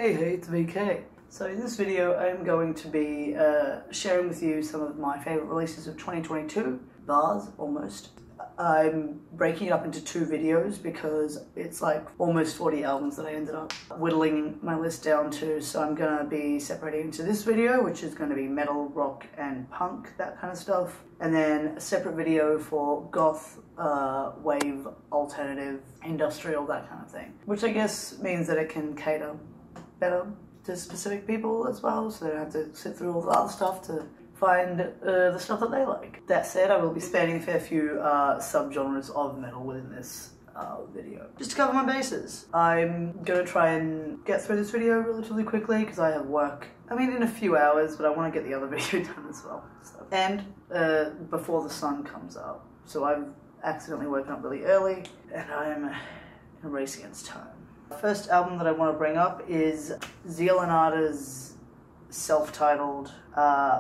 Hey, it's VK. So in this video I'm going to be sharing with you some of my favourite releases of 2022, bars almost. I'm breaking it up into two videos because it's like almost 40 albums that I ended up whittling my list down to, so I'm going to be separating into this video, which is going to be metal, rock and punk, that kind of stuff, and then a separate video for goth, wave, alternative, industrial, that kind of thing, which I guess means that it can cater better to specific people as well, so they don't have to sit through all the other stuff to find the stuff that they like. That said, I will be spanning a fair few subgenres of metal within this video, just to cover my bases. I'm gonna try and get through this video relatively quickly because I have work, in a few hours, but I want to get the other video done as well. So. And before the sun comes up. So I've accidentally woken up really early and I'm in a race against time. The first album that I want to bring up is Zeal and Ardor's self-titled.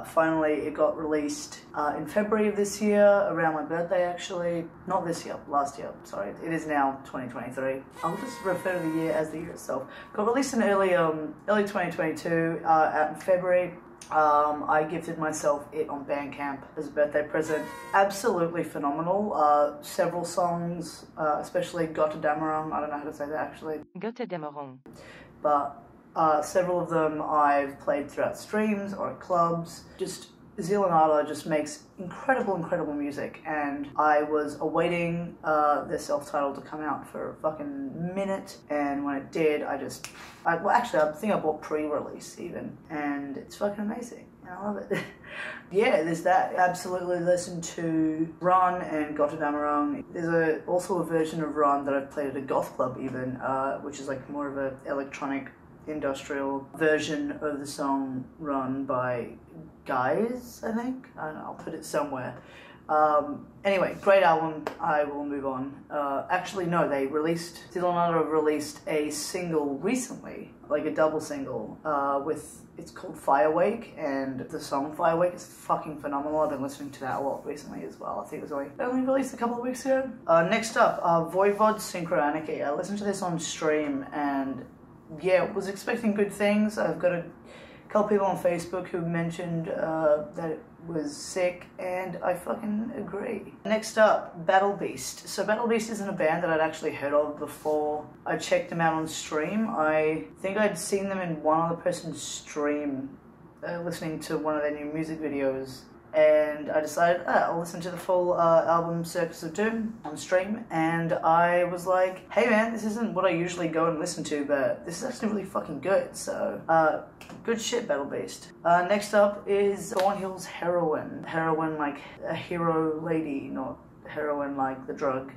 Finally, it got released in February of this year, around my birthday actually. Not this year, last year, sorry. It is now 2023. I'll just refer to the year as the year itself. Got released in early 2022, out in February. I gifted myself it on Bandcamp as a birthday present. Absolutely phenomenal. Several songs, especially Gotterdammerung. I don't know how to say that actually. Gotterdammerung. But several of them I've played throughout streams or at clubs. Just Zeal and Ardor just makes incredible music, and I was awaiting their self-titled to come out for a fucking minute, and when it did, I think I bought pre-release even, and it's fucking amazing. I love it. Yeah, there's that. Absolutely listen to Run and Gotterdammerung. There's also a version of Run that I've played at a goth club even, which is like more of an electronic industrial version of the song Run by Guys, I think. I don't know, I'll put it somewhere. Anyway, great album. I will move on. Actually, no, Zeal and Ardor released a single recently, like a double single, it's called Firewake, and the song Firewake is fucking phenomenal. I've been listening to that a lot recently as well. I think it was only released a couple of weeks ago. Next up, Voivod, SynchroAnarchy. I listened to this on stream, and yeah, was expecting good things. I've got a couple people on Facebook who mentioned that it was sick, and I fucking agree. Next up, Battle Beast. So Battle Beast isn't a band that I'd actually heard of before I checked them out on stream. I think I'd seen them in one other person's stream, listening to one of their new music videos, and I decided I'll listen to the full album Circus of Doom on stream, and I was like, hey man, this isn't what I usually go and listen to, but this is actually really fucking good, so good shit, Battle Beast. Next up is Thornhill's Heroine. Heroine like a hero lady, not heroin like the drug,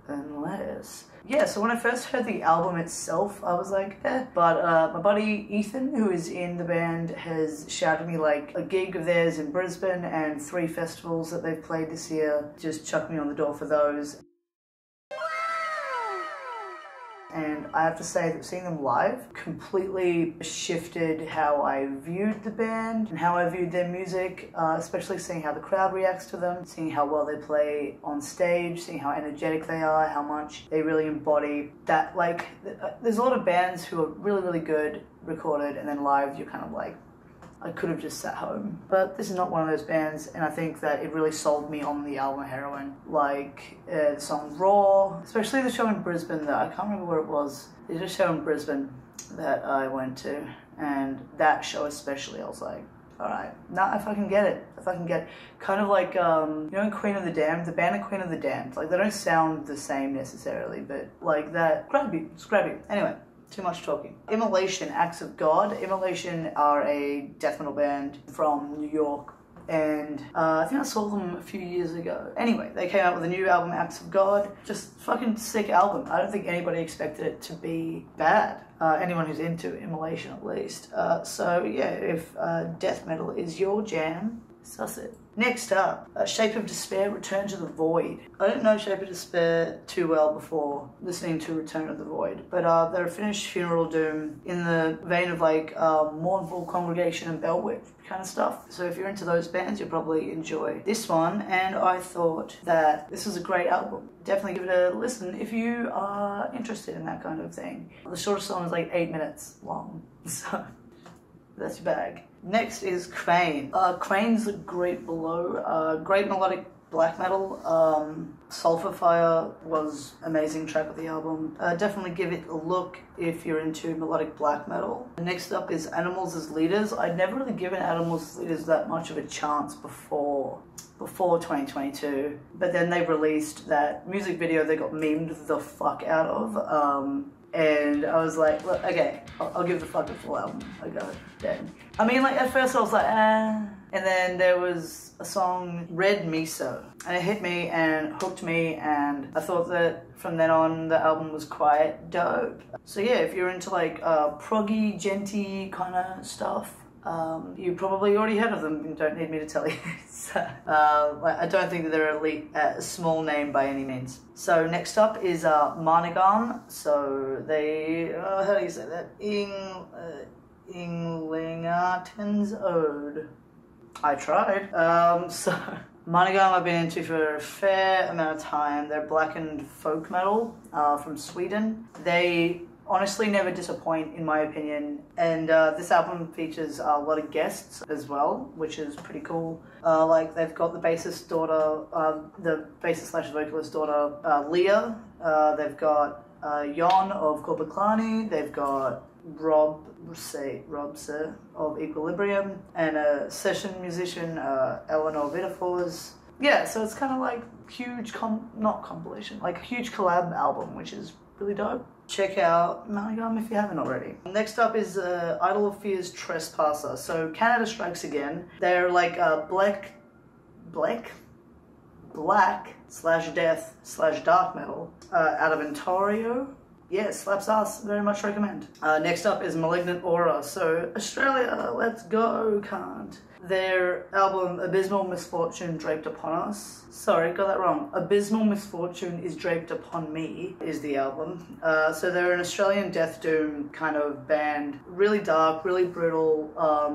unless. Yeah, so when I first heard the album itself, I was like, but my buddy Ethan, who is in the band, has shouted me like a gig of theirs in Brisbane and 3 festivals that they've played this year, just chucked me on the door for those. And I have to say that seeing them live completely shifted how I viewed the band and how I viewed their music, especially seeing how the crowd reacts to them, seeing how well they play on stage, seeing how energetic they are, how much they really embody that. Like, there's a lot of bands who are really good recorded, and then live you're kind of like, I could have just sat home. But this is not one of those bands, and I think that it really sold me on the album Heroine. Like, the song Raw, especially the show in Brisbane that I can't remember where it was. There's a show in Brisbane that I went to, and that show especially, I was like, alright, I fucking get it. I fucking get it. Kind of like, you know, in Queen of the Damned, the band of Queen of the Damned, like, they don't sound the same necessarily, but like that, it's grabby. Anyway. Too much talking. Immolation, Acts of God. Immolation are a death metal band from New York, and I think I saw them a few years ago. Anyway, they came out with a new album, Acts of God. Just fucking sick album. I don't think anybody expected it to be bad. Anyone who's into Immolation at least. So yeah, if death metal is your jam, suss it. Next up, Shape of Despair, Return to the Void. I didn't know Shape of Despair too well before listening to Return to the Void, but they're a Finnish funeral doom in the vein of like Mournful Congregation and Bellwitch kind of stuff. So if you're into those bands, you'll probably enjoy this one, and I thought that this was a great album. Definitely give it a listen if you are interested in that kind of thing. The shortest song is like 8 minutes long, So that's your bag. Next is Kvaen. Kvaen's a great below, great melodic black metal. Sulphur Fire was amazing track of the album. Definitely give it a look if you're into melodic black metal. Next up is Animals as Leaders. I'd never really given Animals as Leaders that much of a chance before 2022, but then they released that music video they got memed the fuck out of. And I was like, look, okay, I'll give the fuck a full album a go then. I mean, like, at first I was like, And then there was a song, Red Miso, and it hit me and hooked me, and I thought that from then on the album was quite dope. So yeah, if you're into like proggy, genty kind of stuff, you probably already heard of them and don't need me to tell you. So, I don't think that they're a small name by any means. So next up is Managon. So they, how do you say that? Ynglingaättens Ode. I tried. So Månegarm I've been into for a fair amount of time. They're Blackened folk metal from Sweden. They honestly never disappoint in my opinion, and this album features a lot of guests as well, which is pretty cool. Like they've got the bassist daughter, the bassist slash vocalist daughter, Leah. They've got Jon of Korbaklani. They've got Robse of Equilibrium, and a session musician, Eleanor Vidafors. Yeah, so it's kind of like huge, not compilation, like a huge collab album, which is really dope. Check out Malignant if you haven't already. Next up is Idol of Fear's Trespasser. So Canada strikes again. They're like black/death/dark metal out of Ontario. Yeah, slaps ass, very much recommend. Next up is Malignant Aura. So Australia, let's go, can't. Their album Abysmal Misfortune Draped Upon Us. Sorry, got that wrong. Abysmal Misfortune is Draped Upon Me is the album. So they're an Australian death doom kind of band. Really dark, really brutal.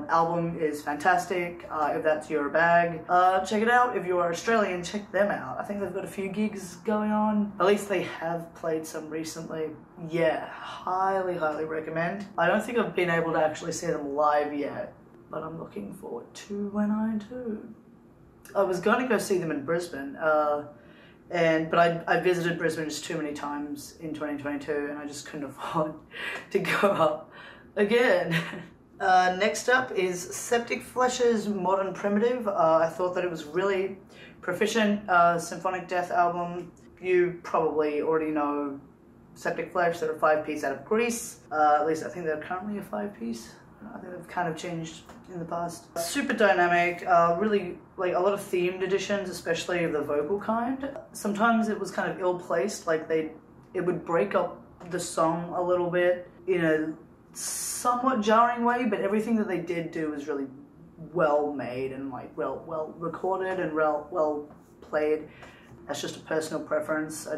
Album is fantastic. If that's your bag, check it out. If you are Australian, check them out. I think they've got a few gigs going on. At least they have played some recently. Yeah, highly, highly recommend. I don't think I've been able to actually see them live yet, but I'm looking forward to when I do. I was going to go see them in Brisbane, but I visited Brisbane just too many times in 2022, and I just couldn't afford to go up again. Next up is Septic Flash's Modern Primitive. I thought that it was really proficient symphonic death album. You probably already know Septic Flash. They're a 5-piece out of Greece. At least I think they're currently a 5-piece. I think they've kind of changed in the past. Super dynamic, really like a lot of themed editions, especially of the vocal kind. Sometimes it was kind of ill-placed, like it would break up the song a little bit in a somewhat jarring way, but everything that they did do was really well made and like well recorded and well played. That's just a personal preference.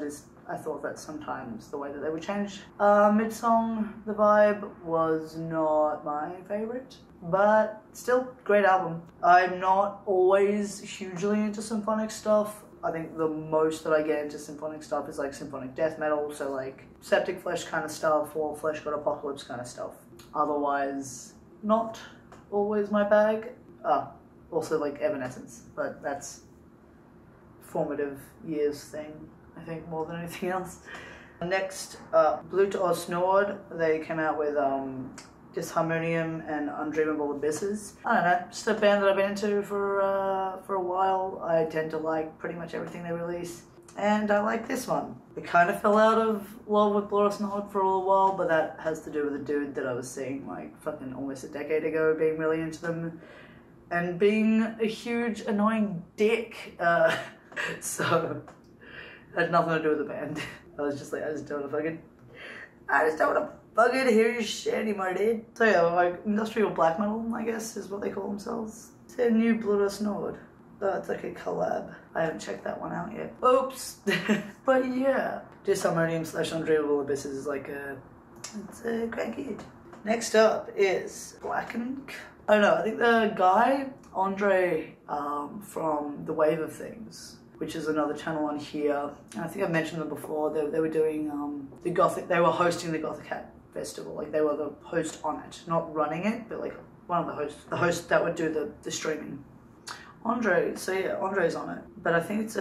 I thought that sometimes the way that they would change mid-song, the vibe was not my favorite, but still great album. I'm not always hugely into symphonic stuff. I think the most that I get into symphonic stuff is like symphonic death metal, so like Septic Flash kind of stuff or Flesh God Apocalypse kind of stuff. Otherwise, not always my bag. Also like Evanescence, but that's formative years thing, I think, more than anything else. Next, Blut or Snored. They came out with Disharmonium and Undreamable Abysses. I don't know, just a band that I've been into for a while. I tend to like pretty much everything they release, and I like this one. I kind of fell out of love with Blut or Snored for a little while, but that has to do with a dude that I was seeing like fucking almost a decade ago, being really into them, and being a huge annoying dick. So it had nothing to do with the band. I was just like, I just don't want to fucking hear your shit anymore, dude. So yeah, like industrial black metal, I guess, is what they call themselves. It's a new Blut or Snored. It's like a collab. I haven't checked that one out yet. Oops. But yeah, Disharmonium / Undreamable Abysses is like it's a great gig. Next up is Blackened. I don't know, I think the guy, Andre, from The Wave of Things, which is another channel on here, and I think I've mentioned them before. They were doing the Gothic. They were hosting the Gothic Hat festival. Like they were the host on it, not running it, but like one of the hosts that would do the streaming. Andre, so yeah, Andre's on it, but I think it's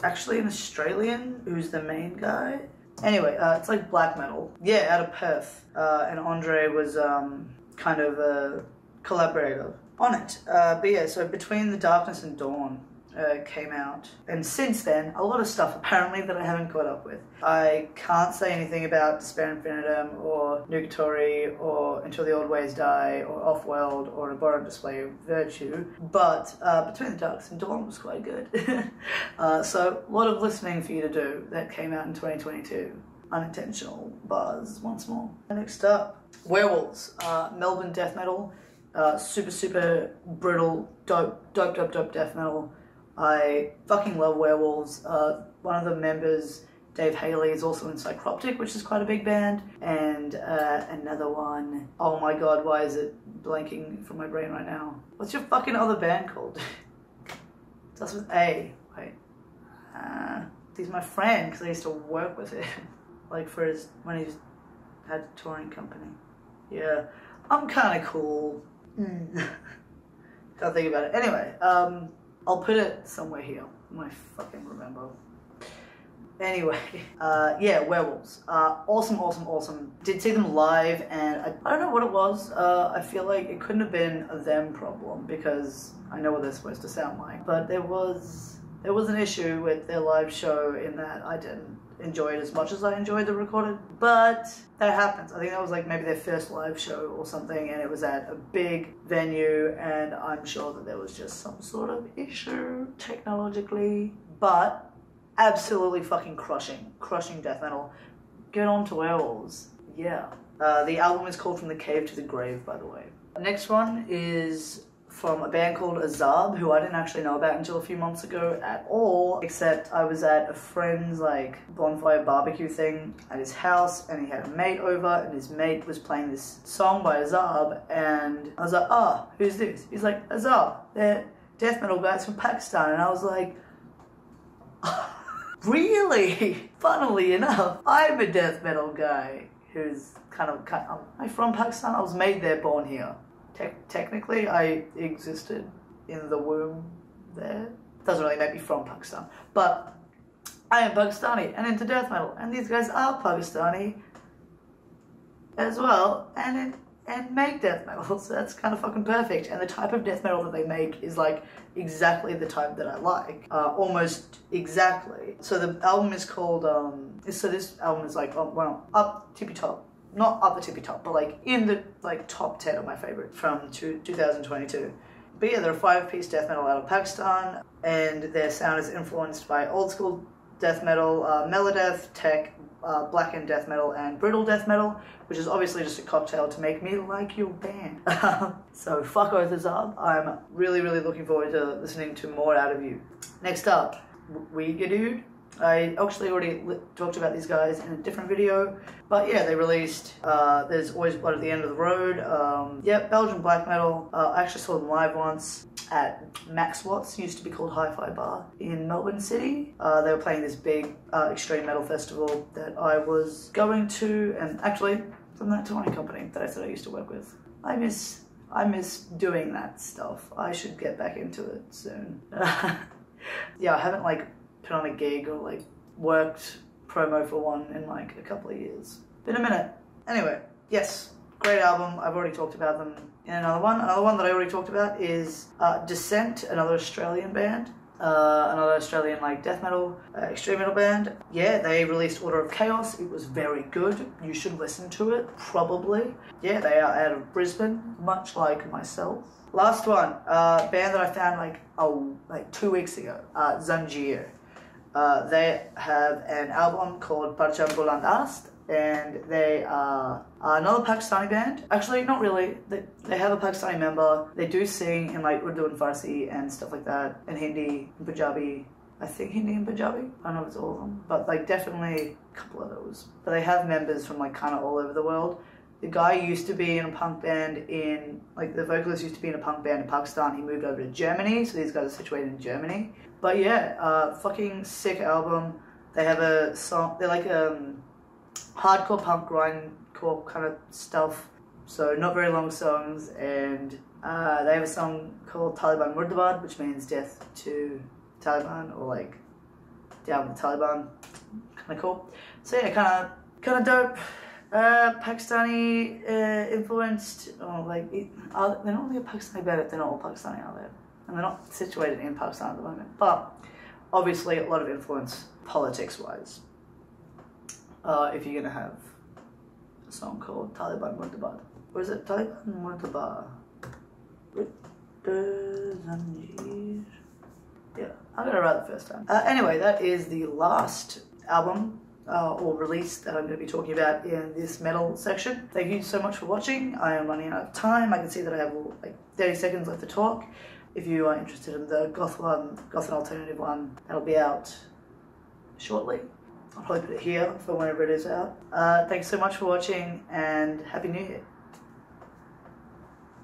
actually an Australian who's the main guy. Anyway, it's like black metal. Yeah, out of Perth, and Andre was kind of a collaborator on it. But yeah, so Between the Darkness and Dawn came out, and since then a lot of stuff apparently that I haven't caught up with. I can't say anything about Despair Infinitum or Nugatory or Until the Old Ways Die or Off-World or A Borrowed Display of Virtue, but Between the Darkness and Dawn was quite good. So a lot of listening for you to do that came out in 2022. Unintentional buzz once more. Next up, Werewolves, Melbourne death metal, super brutal, dope death metal. I fucking love Werewolves. One of the members, Dave Haley, is also in Psychroptic, which is quite a big band. And another one, oh my god, why is it blanking from my brain right now? What's your fucking other band called? It starts with A. Wait. He's my friend because I used to work with him. Like when he had a touring company. Yeah, I'm kind of cool. Can't think about it. Anyway, I'll put it somewhere here. I fucking remember. Anyway, yeah, Werewolves. Awesome. Did see them live, and I don't know what it was. I feel like it couldn't have been a them problem because I know what they're supposed to sound like. But there was an issue with their live show in that I didn't enjoy it as much as I enjoyed the recorded. But that happens. I think that was like maybe their first live show or something, and it was at a big venue, and I'm sure that there was just some sort of issue technologically. But absolutely fucking crushing death metal. Get on to Werewolves. Yeah. The album is called From the Cave to the Grave, by the way. Next one is from a band called Azab, who I didn't actually know about until a few months ago at all, except I was at a friend's like bonfire barbecue thing at his house, and he had a mate over, and his mate was playing this song by Azab, and I was like, who's this? He's like, Azab, they're death metal guys from Pakistan, and I was like, really? Funnily enough, I'm a death metal guy who's kind of I'm from Pakistan. I was made there, born here. Technically, I existed in the womb there. Doesn't really make me from Pakistan, but I am Pakistani and into death metal, and these guys are Pakistani as well, and make death metal. So that's kind of fucking perfect. And the type of death metal that they make is like exactly the type that I like, almost exactly. So the album is called. So this album is like up tippy top. Not up the tippy top, but like in the like top 10 of my favorite from 2022. But yeah, they're a 5-piece death metal out of Pakistan, and their sound is influenced by old school death metal, melodeath, tech, blackened death metal, and brittle death metal, which is obviously just a cocktail to make me like your band. So fuck oath Azab. I'm really looking forward to listening to more out of you. Next up, Weegadude. I actually already talked about these guys in a different video, but yeah, they released There's Always Blood at the End of the Road. Yeah, Belgian black metal. I actually saw them live once at Max Watts, used to be called Hi-Fi Bar in Melbourne City. They were playing this big extreme metal festival that I was going to, and actually from that touring company that I said I used to work with. I miss doing that stuff. I should get back into it soon. Yeah, I haven't like put on a gig or like worked promo for one in like a couple of years. Been a minute. Anyway, yes, great album. I've already talked about them in another one. Another one that I already talked about is Descent, another Australian band. Another Australian like death metal, extreme metal band. Yeah, they released Order of Chaos. It was very good. You should listen to it, probably. Yeah, they are out of Brisbane, much like myself. Last one, band that I found like 2 weeks ago, Zhangjio. They have an album called Parcham Buland Ast, and they are another Pakistani band. Actually, not really. They have a Pakistani member. They do sing in like Urdu and Farsi and stuff like that, and Hindi and Punjabi. I think Hindi and Punjabi. I don't know if it's all of them, but like definitely a couple of those. But they have members from like kind of all over the world. The guy used to be in a punk band the vocalist used to be in a punk band in Pakistan. He moved over to Germany, so these guys are situated in Germany. But yeah, fucking sick album. They have a song, they're like hardcore punk hardcore kind of stuff. So not very long songs, and they have a song called Taliban Murdabad, which means death to Taliban, or like down with Taliban. Kind of cool. So yeah, kind of dope. Pakistani influenced, or like they're not really a Pakistani band if they're not all Pakistani, are they? And they're not situated in Pakistan at the moment, but obviously a lot of influence politics-wise. If you're gonna have a song called Taliban Murdabad, or is it Taliban Murdabad? Zhangjio. Yeah, I'm gonna write the first time. Anyway, that is the last album or release that I'm going to be talking about in this metal section. Thank you so much for watching. I am running out of time. I can see that I have like 30 seconds left to talk. If you are interested in the goth one, goth and alternative one, that'll be out shortly. I'll probably put it here for whenever it is out. Thanks so much for watching, and Happy New Year.